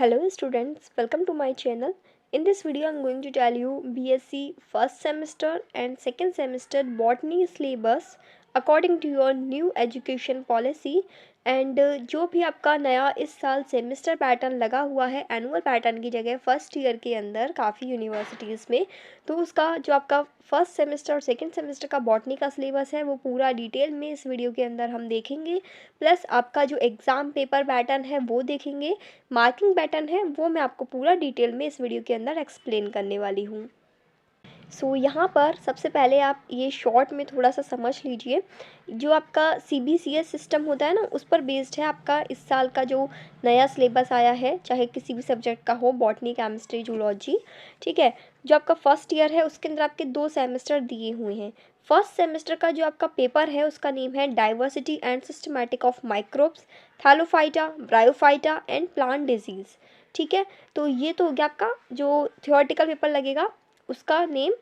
Hello students, welcome to my channel. In this video I am going to tell you BSc first semester and second semester botany syllabus according to your new education policy and जो भी आपका नया इस साल semester pattern लगा हुआ है annual pattern की जगह फर्स्ट ईयर के अंदर काफ़ी यूनिवर्सिटीज़ में, तो उसका जो आपका फर्स्ट सेमेस्टर और सेकंड सेमेस्टर का बॉटनी का सिलेबस है वो पूरा डिटेल में इस वीडियो के अंदर हम देखेंगे। प्लस आपका जो एग्ज़ाम पेपर पैटर्न है वो देखेंगे, मार्किंग पैटर्न है वो मैं आपको पूरा डिटेल में इस वीडियो के अंदर एक्सप्लेन करने वाली हूँ। यहाँ पर सबसे पहले आप ये शॉर्ट में थोड़ा सा समझ लीजिए। जो आपका CBCS सिस्टम होता है ना, उस पर बेस्ड है आपका इस साल का जो नया सिलेबस आया है, चाहे किसी भी सब्जेक्ट का हो, बॉटनी, केमिस्ट्री, जूलॉजी। ठीक है, जो आपका फर्स्ट ईयर है उसके अंदर आपके 2 सेमेस्टर दिए हुए हैं। फर्स्ट सेमेस्टर का जो आपका पेपर है उसका नेम है diversity and systematic of microbes, Thallophyta, bryophyta and plant disease. ठीक है, तो ये तो हो गया आपका जो थियोरेटिकल पेपर लगेगा उसका नेम,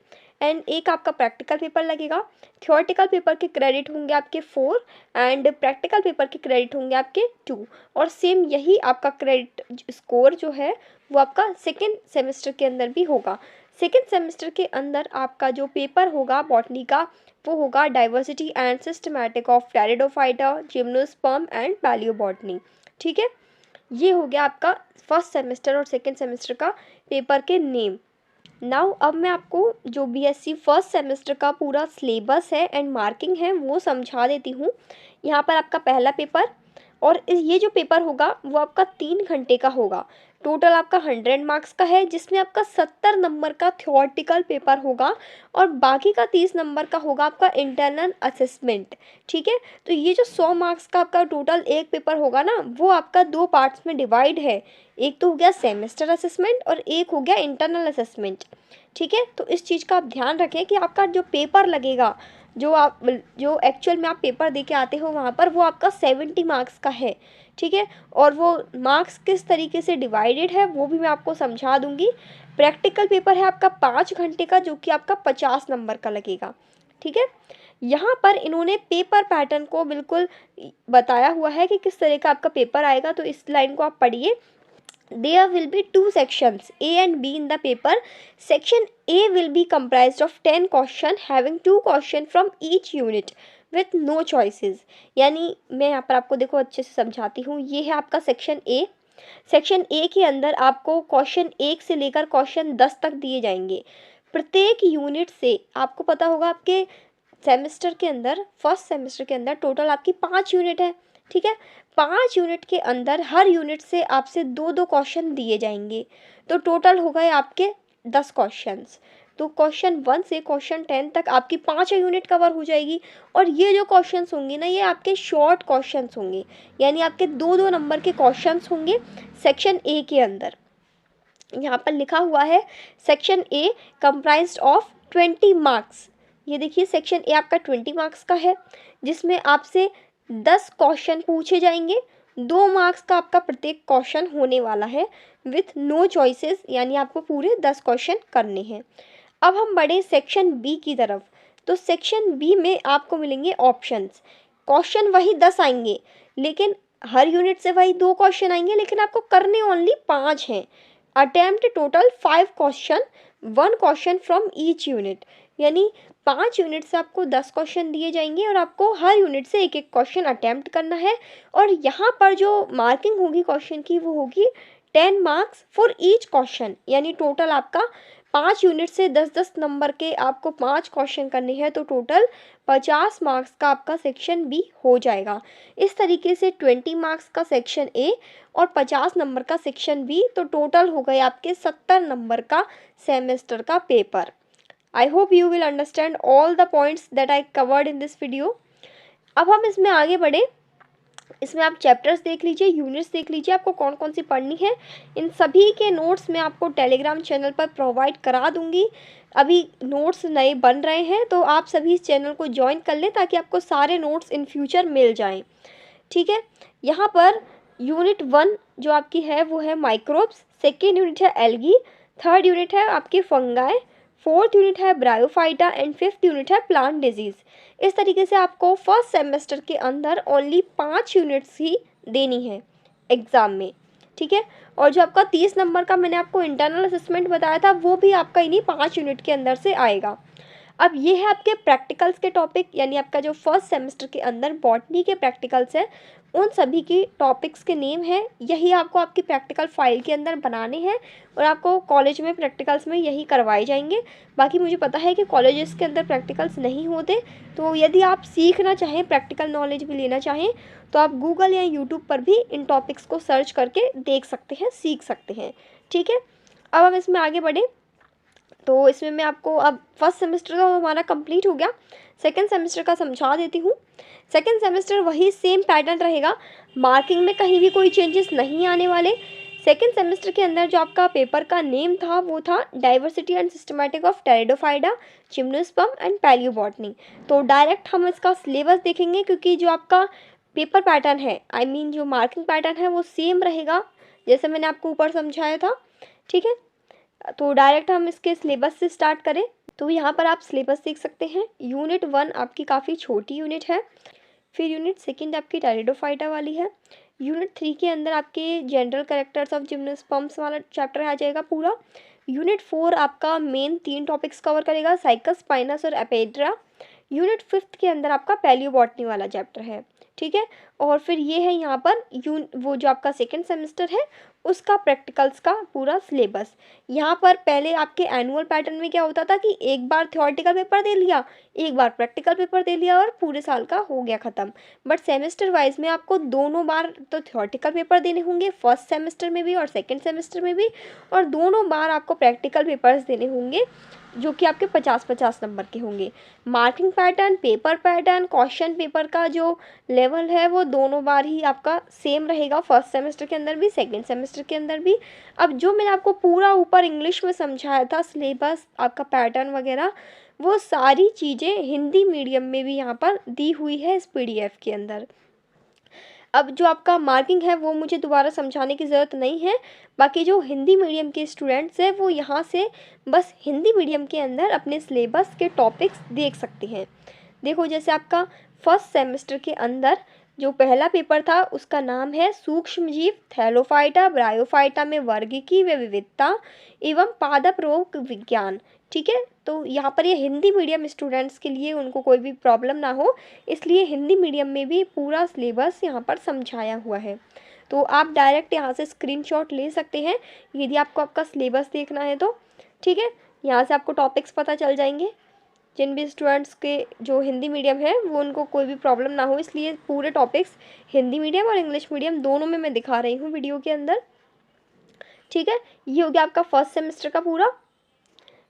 एंड एक आपका प्रैक्टिकल पेपर लगेगा। थियोरेटिकल पेपर के क्रेडिट होंगे आपके 4 एंड प्रैक्टिकल पेपर के क्रेडिट होंगे आपके 2, और सेम यही आपका क्रेडिट स्कोर जो है वो आपका सेकेंड सेमेस्टर के अंदर भी होगा। सेकेंड सेमेस्टर के अंदर आपका जो पेपर होगा बॉटनी का वो होगा diversity and systematic of pteridophyta, gymnosperm and palaeobotany. ठीक है, ये हो गया आपका फर्स्ट सेमेस्टर और सेकेंड सेमेस्टर का पेपर के नेम। नाउ अब मैं आपको जो BSc फर्स्ट सेमेस्टर का पूरा सिलेबस है एंड मार्किंग है वो समझा देती हूँ। यहाँ पर आपका पहला पेपर, और ये जो पेपर होगा वो आपका 3 घंटे का होगा। टोटल आपका 100 मार्क्स का है, जिसमें आपका 70 नंबर का थियोरेटिकल पेपर होगा और बाकी का 30 नंबर का होगा आपका इंटरनल असेसमेंट। ठीक है, तो ये जो 100 मार्क्स का आपका टोटल एक पेपर होगा ना, वो आपका 2 पार्ट्स में डिवाइड है। एक तो हो गया सेमेस्टर असेसमेंट और एक हो गया इंटरनल असेसमेंट। ठीक है, तो इस चीज़ का आप ध्यान रखें कि आपका जो पेपर लगेगा, जो एक्चुअल में आप पेपर दे के आते हो वहाँ पर, वो आपका 70 मार्क्स का है। ठीक है, और वो मार्क्स किस तरीके से डिवाइडेड है वो भी मैं आपको समझा दूंगी। प्रैक्टिकल पेपर है आपका 5 घंटे का, जो कि आपका 50 नंबर का लगेगा। ठीक है, यहाँ पर इन्होंने पेपर पैटर्न को बिल्कुल बताया हुआ है कि किस तरह का आपका पेपर आएगा, तो इस लाइन को आप पढ़िए। There will be 2 sections A and B in the paper. Section A will be comprised of 10 questions having 2 questions from each unit with no choices. यानी मैं यहाँ पर आपको देखो अच्छे से समझाती हूँ। ये है आपका सेक्शन A। सेक्शन A के अंदर आपको क्वेश्चन 1 से लेकर क्वेश्चन 10 तक दिए जाएंगे। प्रत्येक यूनिट से आपको पता होगा आपके सेमेस्टर के अंदर, फर्स्ट सेमेस्टर के अंदर टोटल आपकी 5 यूनिट है। ठीक है, 5 यूनिट के अंदर हर यूनिट से आपसे 2-2 क्वेश्चन दिए जाएंगे, तो टोटल हो गए आपके 10 क्वेश्चंस। तो क्वेश्चन 1 से क्वेश्चन 10 तक आपकी 5 यूनिट कवर हो जाएगी। और ये जो क्वेश्चंस होंगे ना, ये आपके शॉर्ट क्वेश्चंस होंगे, यानी आपके 2-2 नंबर के क्वेश्चंस होंगे सेक्शन ए के अंदर। यहाँ पर लिखा हुआ है section A comprised of 20 marks. ये देखिए सेक्शन ए आपका 20 मार्क्स का है, जिसमें आपसे 10 क्वेश्चन पूछे जाएंगे। 2 मार्क्स का आपका प्रत्येक क्वेश्चन होने वाला है विथ नो चॉइसेस, यानी आपको पूरे 10 क्वेश्चन करने हैं। अब हम बढ़े सेक्शन बी की तरफ। तो सेक्शन बी में आपको मिलेंगे ऑप्शंस। क्वेश्चन वही 10 आएंगे, लेकिन हर यूनिट से वही 2 क्वेश्चन आएंगे, लेकिन आपको करने ओनली 5 हैं। Attempt total 5 question, 1 question from each unit, यानी 5 यूनिट से आपको 10 क्वेश्चन दिए जाएंगे और आपको हर यूनिट से एक एक क्वेश्चन अटेम्प्ट करना है। और यहाँ पर जो मार्किंग होगी क्वेश्चन की वो होगी 10 मार्क्स फॉर ईच क्वेश्चन, यानी टोटल आपका 5 यूनिट से 10-10 नंबर के आपको 5 क्वेश्चन करने हैं, तो टोटल 50 मार्क्स का आपका सेक्शन बी हो जाएगा। इस तरीके से 20 मार्क्स का सेक्शन ए और 50 नंबर का सेक्शन बी, तो टोटल हो गए आपके 70 नंबर का सेमेस्टर का paper. I hope you will understand all the points that I covered in this video. अब हम इसमें आगे बढ़े। इसमें आप चैप्टर्स देख लीजिए, यूनिट्स देख लीजिए, आपको कौन कौन सी पढ़नी है। इन सभी के नोट्स मैं आपको टेलीग्राम चैनल पर प्रोवाइड करा दूंगी। अभी नोट्स नए बन रहे हैं, तो आप सभी इस चैनल को ज्वाइन कर लें ताकि आपको सारे नोट्स इन फ्यूचर मिल जाएं। ठीक है, यहाँ पर यूनिट 1 जो आपकी है वो है माइक्रोब्स, सेकेंड यूनिट है एल्गी, थर्ड यूनिट है आपकी फंगाई, फोर्थ यूनिट है ब्रायोफाइटा एंड फिफ्थ यूनिट है प्लांट डिजीज़। इस तरीके से आपको फर्स्ट सेमेस्टर के अंदर ओनली 5 यूनिट्स ही देनी है एग्ज़ाम में। ठीक है, और जो आपका 30 नंबर का मैंने आपको इंटरनल असेसमेंट बताया था वो भी आपका इन्हीं 5 यूनिट के अंदर से आएगा। अब ये है आपके प्रैक्टिकल्स के टॉपिक, यानी आपका जो फर्स्ट सेमेस्टर के अंदर बॉटनी के प्रैक्टिकल्स हैं उन सभी की टॉपिक्स के नेम हैं। यही आपको आपकी प्रैक्टिकल फाइल के अंदर बनाने हैं और आपको कॉलेज में प्रैक्टिकल्स में यही करवाए जाएंगे। बाकी मुझे पता है कि कॉलेजेस के अंदर प्रैक्टिकल्स नहीं होते, तो यदि आप सीखना चाहें, प्रैक्टिकल नॉलेज भी लेना चाहें, तो आप गूगल या यूट्यूब पर भी इन टॉपिक्स को सर्च करके देख सकते हैं, सीख सकते हैं। ठीक है, अब हम इसमें आगे बढ़े। तो इसमें मैं आपको अब फर्स्ट सेमेस्टर तो हमारा कंप्लीट हो गया, सेकंड सेमेस्टर का समझा देती हूँ। सेकंड सेमेस्टर वही सेम पैटर्न रहेगा, मार्किंग में कहीं भी कोई चेंजेस नहीं आने वाले। सेकंड सेमेस्टर के अंदर जो आपका पेपर का नेम था वो था diversity and systematic of pteridophyta, gymnosperm and palaeobotany. तो डायरेक्ट हम इसका सिलेबस देखेंगे, क्योंकि जो आपका पेपर पैटर्न है, आई मीन जो मार्किंग पैटर्न है वो सेम रहेगा जैसे मैंने आपको ऊपर समझाया था। ठीक है, तो डायरेक्ट हम इसके सिलेबस से स्टार्ट करें तो यहाँ पर आप सिलेबस देख सकते हैं। यूनिट 1 आपकी काफ़ी छोटी यूनिट है, फिर यूनिट 2 आपकी टेरिडोफाइटा वाली है। यूनिट 3 के अंदर आपके जनरल कैरेक्टर्स ऑफ जिम्नोस्पर्म्स वाला चैप्टर आ जाएगा पूरा। यूनिट 4 आपका मेन 3 टॉपिक्स कवर करेगा, साइकस, स्पाइनस और एपेड्रा। यूनिट 5 के अंदर आपका पैलियोबॉटनी वाला चैप्टर है। ठीक है, और फिर ये है यहाँ पर वो जो आपका सेकेंड सेमेस्टर है उसका प्रैक्टिकल्स का पूरा सिलेबस। यहाँ पर पहले आपके एनुअल पैटर्न में क्या होता था कि एक बार थ्योरेटिकल पेपर दे लिया, एक बार प्रैक्टिकल पेपर दे लिया और पूरे साल का हो गया ख़त्म। बट सेमेस्टर वाइज में आपको दोनों बार तो थ्योरेटिकल पेपर देने होंगे, फर्स्ट सेमेस्टर में भी और सेकेंड सेमेस्टर में भी, और दोनों बार आपको प्रैक्टिकल पेपर्स देने होंगे जो कि आपके 50-50 नंबर के होंगे। Marking pattern, paper pattern, question paper का जो लेवल है वो दोनों बार ही आपका सेम रहेगा, फर्स्ट सेमेस्टर के अंदर भी, सेकंड सेमेस्टर के अंदर भी। अब जो मैंने आपको पूरा ऊपर इंग्लिश में समझाया था सिलेबस, आपका पैटर्न वगैरह, वो सारी चीज़ें हिंदी मीडियम में भी यहाँ पर दी हुई है इस PDF के अंदर। अब जो आपका मार्किंग है वो मुझे दोबारा समझाने की ज़रूरत नहीं है। बाकी जो हिंदी मीडियम के स्टूडेंट्स हैं वो यहाँ से बस हिंदी मीडियम के अंदर अपने सिलेबस के टॉपिक्स देख सकते हैं। देखो, जैसे आपका फर्स्ट सेमेस्टर के अंदर जो पहला पेपर था उसका नाम है सूक्ष्मजीव थैलोफाइटा ब्रायोफाइटा में वर्गीकी व विविधता एवं पादप रोग विज्ञान। ठीक है, तो यहाँ पर ये हिंदी मीडियम स्टूडेंट्स के लिए, उनको कोई भी प्रॉब्लम ना हो इसलिए हिंदी मीडियम में भी पूरा सिलेबस यहाँ पर समझाया हुआ है। तो आप डायरेक्ट यहाँ से स्क्रीनशॉट ले सकते हैं यदि आपको आपका सिलेबस देखना है तो। ठीक है, यहाँ से आपको टॉपिक्स पता चल जाएंगे। जिन भी स्टूडेंट्स के जो हिंदी मीडियम है वो उनको कोई भी प्रॉब्लम ना हो इसलिए पूरे टॉपिक्स हिंदी मीडियम और इंग्लिश मीडियम दोनों में मैं दिखा रही हूँ वीडियो के अंदर। ठीक है, ये हो गया आपका फर्स्ट सेमेस्टर का पूरा।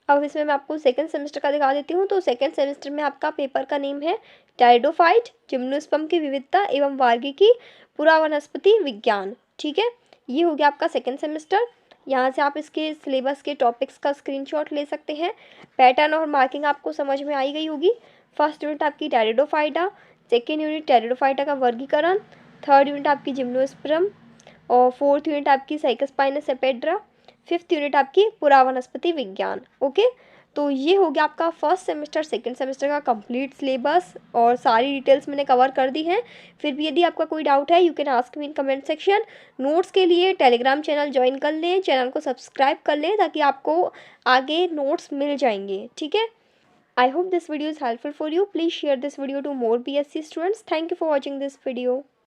अब इसमें मैं आपको सेकंड सेमेस्टर का दिखा देती हूँ। तो सेकंड सेमेस्टर में आपका पेपर का नेम है टेरिडोफाइट, जिम्नोस्पर्म की विविधता एवं वर्गीकी, पूरा वनस्पति विज्ञान। ठीक है, ये हो गया आपका सेकंड सेमेस्टर। यहाँ से आप इसके सिलेबस के टॉपिक्स का स्क्रीनशॉट ले सकते हैं। पैटर्न और मार्किंग आपको समझ में आई गई होगी। फर्स्ट यूनिट आपकी टेरिडोफाइटा, सेकेंड यूनिट टेरिडोफाइटा का वर्गीकरण, थर्ड यूनिट आपकी जिम्नोस्पर्म और फोर्थ यूनिट आपकी साइकस स्पाइनस एपेड्रा, फिफ्थ यूनिट आपकी पूरा वनस्पति विज्ञान। ओके, तो ये हो गया आपका फर्स्ट सेमेस्टर सेकंड सेमेस्टर का कंप्लीट सिलेबस और सारी डिटेल्स मैंने कवर कर दी हैं। फिर भी यदि आपका कोई डाउट है you can ask me in comment section. Notes के लिए टेलीग्राम चैनल ज्वाइन कर लें, चैनल को सब्सक्राइब कर लें ताकि आपको आगे नोट्स मिल जाएंगे। ठीक है, I hope this video is helpful for you. Please share this video to more BSc students. Thank you for watching this video.